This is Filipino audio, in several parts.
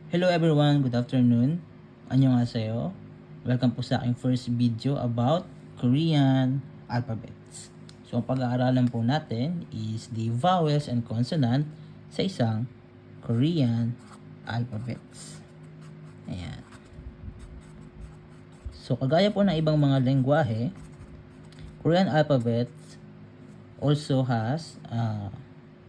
Hello everyone, good afternoon. Annyeonghaseyo. Welcome po sa aking first video about Korean alphabets. So, ang pag-aaralan po natin is the vowels and consonant sa isang Korean alphabets. Ayan. So, kagaya po ng ibang mga lengguwahe, Korean alphabets also has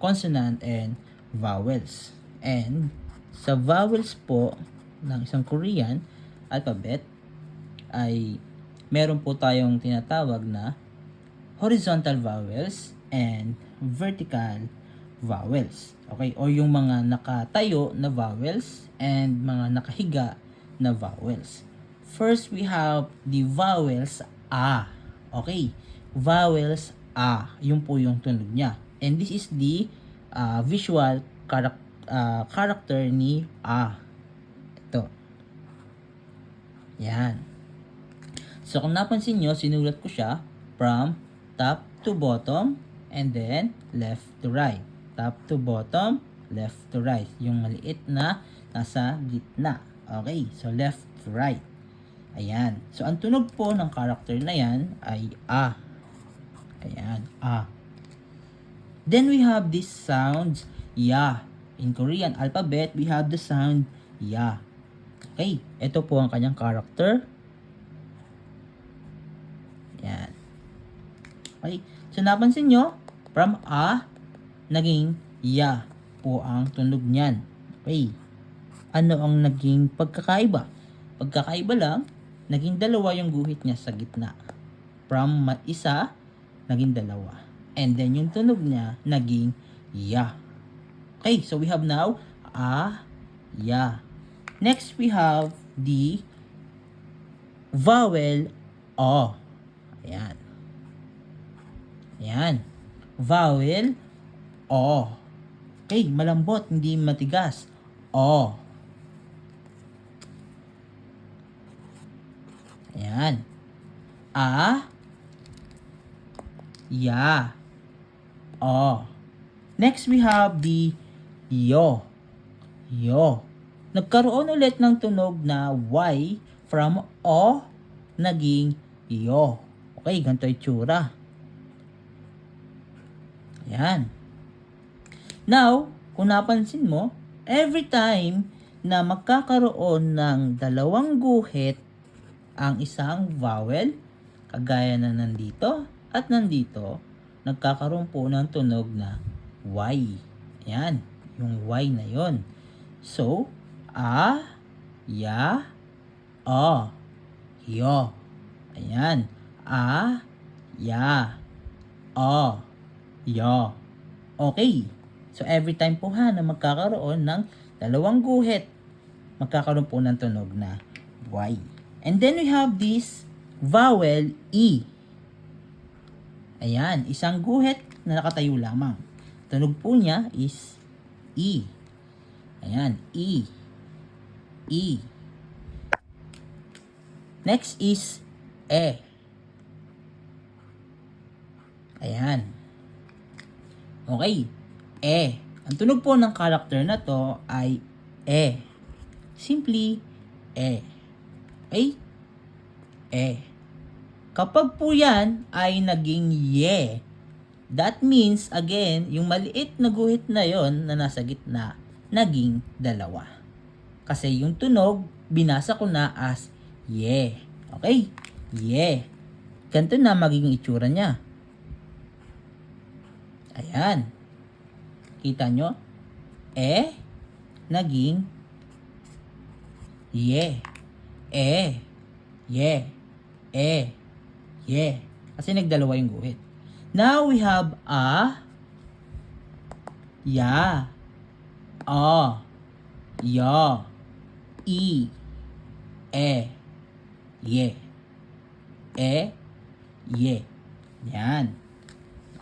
consonant and vowels. And sa vowels po ng isang Korean alphabet ay meron po tayong tinatawag na horizontal vowels and vertical vowels. Okay? O yung mga nakatayo na vowels and mga nakahiga na vowels. First, we have the vowels A. Okay? Vowels A. Yun po yung tunog niya. And this is the visual character ni A. Ito. Yan. So, kung napansin nyo, sinulat ko siya from top to bottom and then left to right. Top to bottom, left to right. Yung maliit na nasa gitna. Okay. So, left to right. Ayan. So, ang tunog po ng character na yan ay A. Ayan. A. Then, we have these sounds, Ya. In Korean alphabet, we have the sound Ya. Okay, ito po ang kanyang character. Yan. Okay, so napansin nyo, from A, naging Ya po ang tunog niyan. Okay, ano ang naging pagkakaiba? Pagkakaiba lang, naging dalawa yung guhit niya sa gitna. From isa, naging dalawa. And then yung tunog niya, naging Ya. Okay, so we have now A, Ya. Next, we have the vowel O. Ayan. Ayan. Vowel O. Okay, malambot, hindi matigas. O. Ayan. A, Ya. O. Next, we have the Yo. Yo. Nagkaroon ulit ng tunog na Y from O naging Yo. Okay, ganito yung tsura. Ayan. Now, kung napansin mo, every time na magkakaroon ng dalawang guhit ang isang vowel, kagaya na nandito at nandito, nagkakaroon po ng tunog na Y. Ayan, yung Y na yon. So, A, Ya, O, Yo. Ayan. A, Ya, O, Yo. Okay. So, every time po na magkakaroon ng dalawang guhit, magkakaroon po ng tunog na Y. And then we have this vowel E. Ayan. Isang guhit na nakatayo lamang. Tunog po niya is E. Ayan. E. E. Next is E. Ayan. Okay. E. Ang tunog po ng character na to ay E. Simply E. Okay? E. Kapag po yan ay naging Ye, that means, again, yung maliit na guhit na yon na nasa gitna, naging dalawa. Kasi yung tunog, binasa ko na as Ye. Okay? Ye. Ganito na magiging itsura niya. Ayan. Kita nyo? E, naging Ye. E, Ye. E, Ye. Kasi nagdalawa yung guhit. Now we have A, Ya, O, Yo, E, E, Ye. E, Ye. Yan.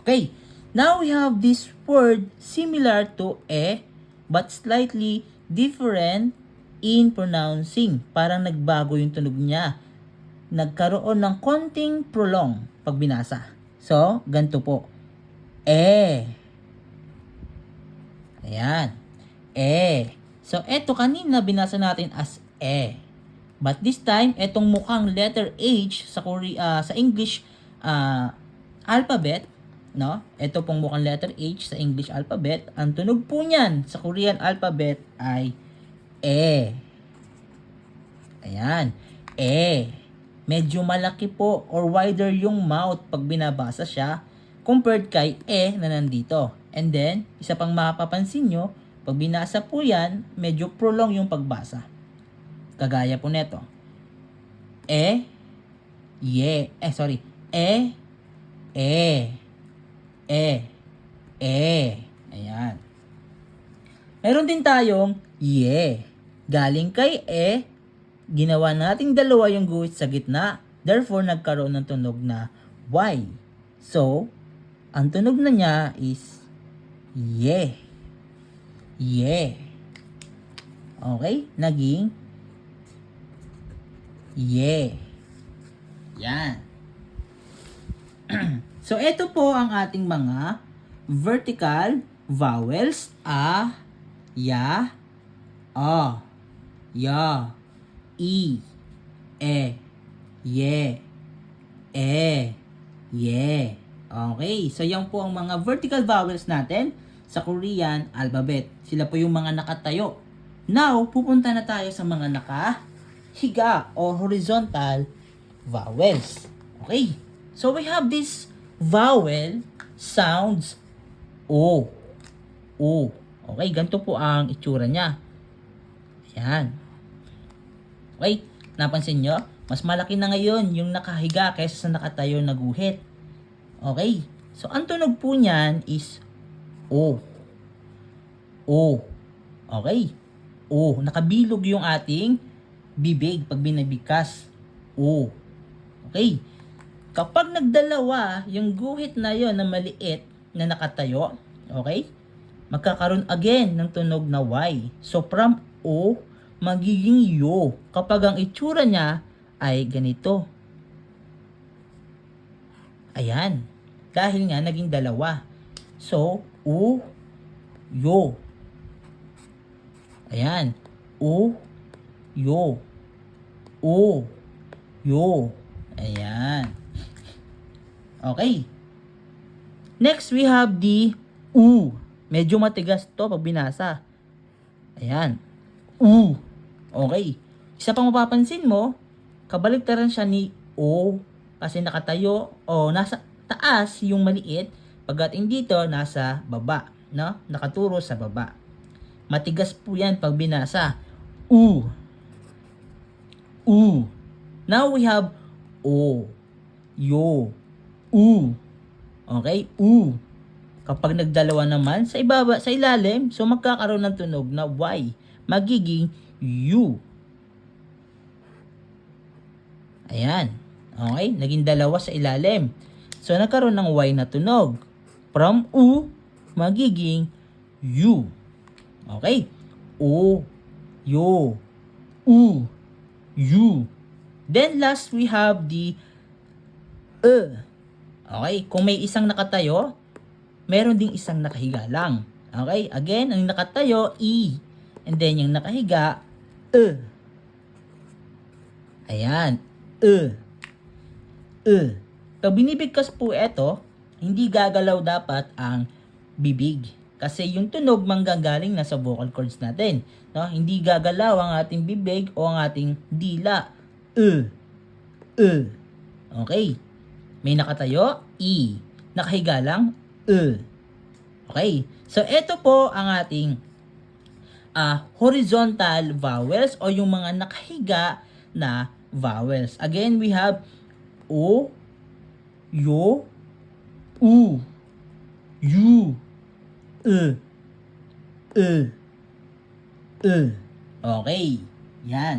Okay. Now we have this word similar to E but slightly different in pronouncing. Parang nagbago yung tunog niya. Nagkaroon ng konting prolong pag binasa. So, ganito po. E. Ayan. E. So, eto kanina binasa natin as E. But this time, etong mukhang letter H sa sa English alphabet, no? Ito pong mukhang letter H sa English alphabet, ang tunog po niyan sa Korean alphabet ay E. Ayan, E. Medyo malaki po or wider yung mouth pag binabasa siya compared kay E na nandito. And then, isa pang mapapansin nyo, pag binasa po yan, medyo prolong yung pagbasa. Kagaya po neto. E, ye, sorry. E, ayan. Meron din tayong ye. Galing kay E, ginawa nating dalawa yung guhit sa gitna. Therefore, nagkaroon ng tunog na Y. So, ang tunog na niya is ye. Ye. Okay? Naging ye. Yan. So, ito po ang ating mga vertical vowels. A, ya, a, ya, i, e, ye, ye. Okay, so yan po ang mga vertical vowels natin sa Korean alphabet. Sila po yung mga nakatayo. Now, pupunta na tayo sa mga nakahiga o horizontal vowels. Okay, so we have this vowel sounds O. O. Okay, ganito po ang itsura niya. Ayan. Okay, napansin nyo? Mas malaki na ngayon yung nakahiga kaysa sa nakatayo na guhit. Okay, so ang tunog po niyan is O. O. Okay, O. Nakabilog yung ating bibig pag binabigkas. O. Okay, kapag nagdalawa yung guhit na yon na maliit na nakatayo, okay, magkakaroon again ng tunog na Y. So from O, magiging yo kapag ang itsura niya ay ganito. Ayan. Dahil nga naging dalawa. So, U, yo. Ayan. U, yo. U, yo. Ayan. Okay. Next, we have the U. Medyo matigas to pag binasa. Ayan. U. Okay. Isa pang mapapansin mo, kabaligtaran siya ni O kasi nakatayo o nasa taas yung maliit, pagdating dito nasa baba, no? Nakaturo sa baba. Matigas po yan pag binasa. U. U. Now we have O. Yo. U. Okay? U. Kapag nagdalawa naman sa ibaba, sa ilalim, so magkakaroon ng tunog na Y. Magiging U. Ayan. Okay? Naging dalawa sa ilalim. So, nagkaroon ng Y na tunog. From U, magiging U. Okay? O, yo, U, U. Then, last, we have the Okay? Kung may isang nakatayo, meron ding isang nakahiga lang. Okay? Again, ang nakatayo, E. And then, yung nakahiga, Ayan. Pag binibigkas po ito, hindi gagalaw dapat ang bibig. Kasi yung tunog manggagaling na sa vocal cords natin. No? Hindi gagalaw ang ating bibig o ang ating dila. Okay. May nakatayo, E. Nakahiga lang, Okay. So, ito po ang ating horizontal vowels o yung mga nakahiga na vowels. Again, we have O, yo, U, U, Okay. Yan.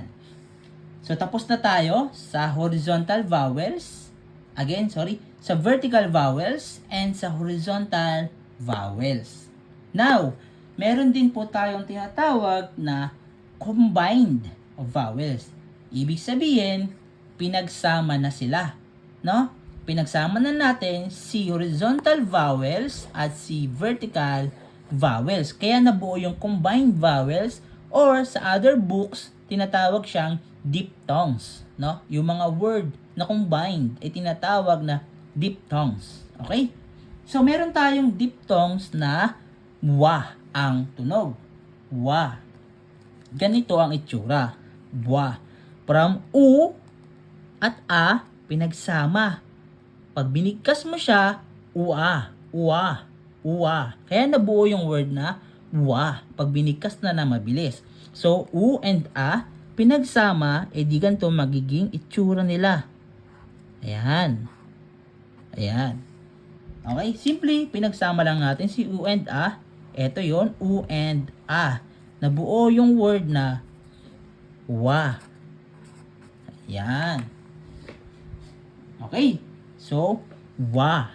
So, tapos na tayo sa horizontal vowels. Again, sa vertical vowels and sa horizontal vowels. Now, meron din po tayong tinatawag na combined vowels. Ibig sabihin, pinagsama na sila, no? Pinagsama na natin si horizontal vowels at si vertical vowels. Kaya nabuo yung combined vowels Or sa other books, tinatawag siyang diphthongs, no? Yung mga word na combined ay tinatawag na diphthongs. Okay? So, meron tayong diphthongs na wa ang tunog. Wa. Ganito ang itsura. Wa. From u at a, pinagsama. Pag binigkas mo siya, ua, ua, ua. Kaya nabuo yung word na wa. Pag binigkas na mabilis. So, u and a, pinagsama, di ganito magiging itsura nila. Ayan. Ayan. Okay? Simply, pinagsama lang natin si u and a. Ito yon u and a. Nabuo yung word na wa. Ayan. Okay. So, wa.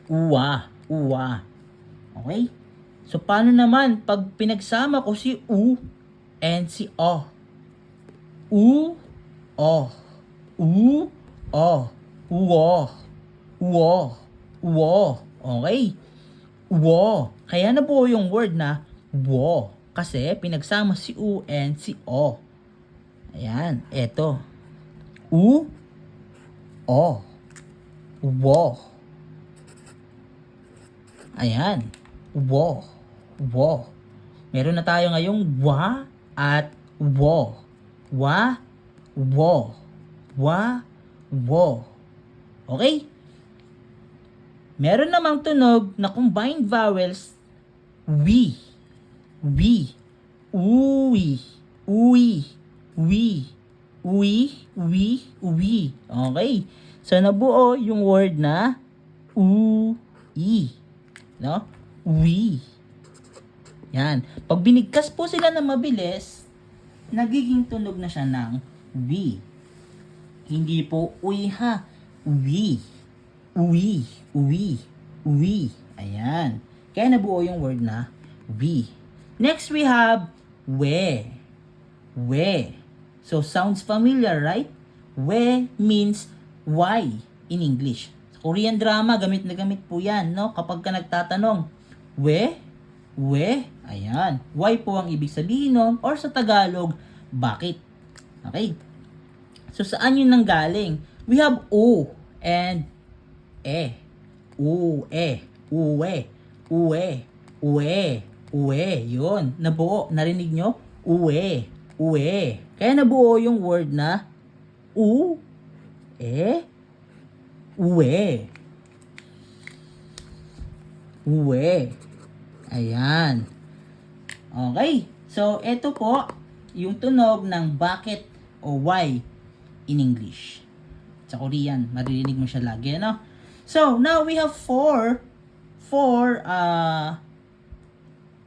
Uwa. Uwa. Okay? So, paano naman pag pinagsama ko si u and si o? U, o. U, o. Uwo. Uwo. Uwo. Okay? Uwo. Kaya nabuo yung word na wo. Kasi pinagsama si u and si o. Ayan. Eto. U, o. Wo. Ayan. Wo. Wo. Meron na tayo ngayong wa at wo. Wa, wo. Wa, wo. Okay? Meron namang tunog na combined vowels, wi. Wi. Uwi. Uwi. Wi. Uwi. Wi. Uwi. Okay? So, nabuo yung word na u-i. No? Wi. Yan. Pag binigkas po sila na mabilis, nagiging tunog na siya ng wi. Hindi po uy ha. Wi. Uwi. Uwi. Uwi. Ayan. Kaya nabuo yung word na wi. Next, we have we. We. So, sounds familiar, right? We means why in English. Sa Korean drama, gamit na gamit po yan, no? Kapag ka nagtatanong, we, ayan. Why po ang ibig sabihin nun? Or sa Tagalog, bakit? Okay? So, saan yun nanggaling? We have o and e. U, e, uwe, uwe, uwe, uwe. Yun. Nabuo. Narinig nyo? Uwe, uwe. Kaya nabuo yung word na u, e, uwe. Uwe. Ayan. Okay. So, ito po yung tunog ng bakit o why in English. Sa Korean, maririnig mo siya lagi, no? So, now we have four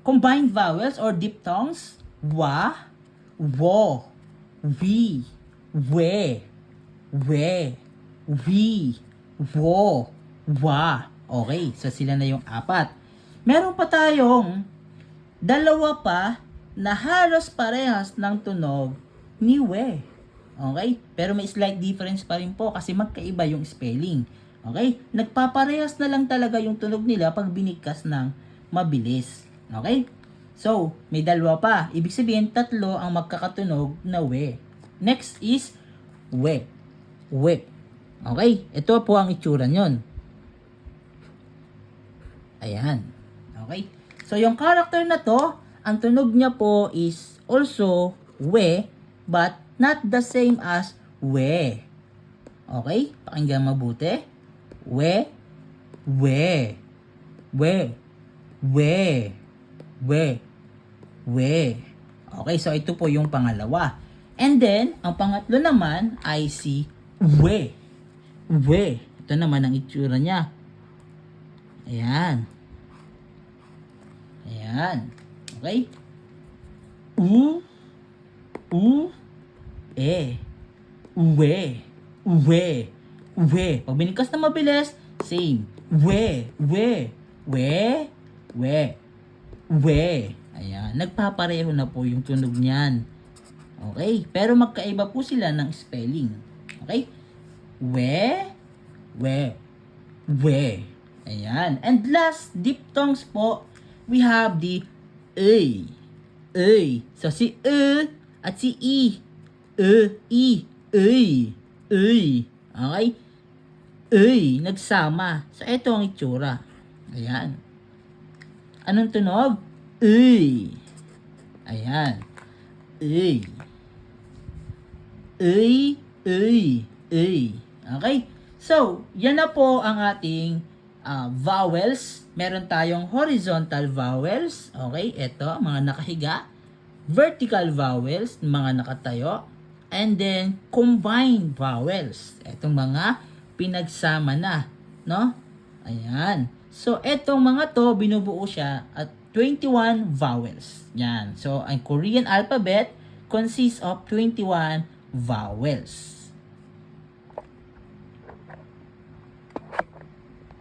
combined vowels or diphthongs. Wa, wo, wi, we, wi, wo, wa. Okay, so sila na yung apat. Meron pa tayong dalawa pa na halos parehas ng tunog ni we. Okay? Pero may slight difference pa rin po kasi magkaiba yung spelling. Okay? Nagpaparehas na lang talaga yung tunog nila pag binigkas ng mabilis. Okay? So, may dalawa pa. Ibig sabihin, tatlo ang magkakatunog na we. Next is we. We. Okay? Ito po ang itsura nyon. Ayan. Okay? So, yung character na to, ang tunog niya po is also we, but not the same as we. Okay? Pakinggan mabuti. We, we, we, we, we. Okay, so ito po yung pangalawa. And then, ang pangatlo naman ay si we. We. Ito naman ang itsura niya. Ayan. Ayan. Okay? U, e, we, we. Pag binigkas na mabilis, same. We. Ayan. Nagpapareho na po yung tunog niyan. Okay? Pero magkaiba po sila ng spelling. Okay? We. Ayan. And last, diphthongs po, we have the A. Ay. So, si at si I. I. Ay. Ay. Okay? Ay. Nagsama. So, ito ang itsura. Ayan. Anong tunog? Ay. Ayan. Ay. Ay. Ay. Ay. Okay? So, yan na po ang ating vowels. Meron tayong horizontal vowels. Okay? Ito, mga nakahiga. Vertical vowels, mga nakatayo. And then, combined vowels. Itong mga pinagsama na. No? Ayan. So, etong mga to, binubuo siya at 21 vowels. Yan. So, ang Korean alphabet consists of 21 vowels.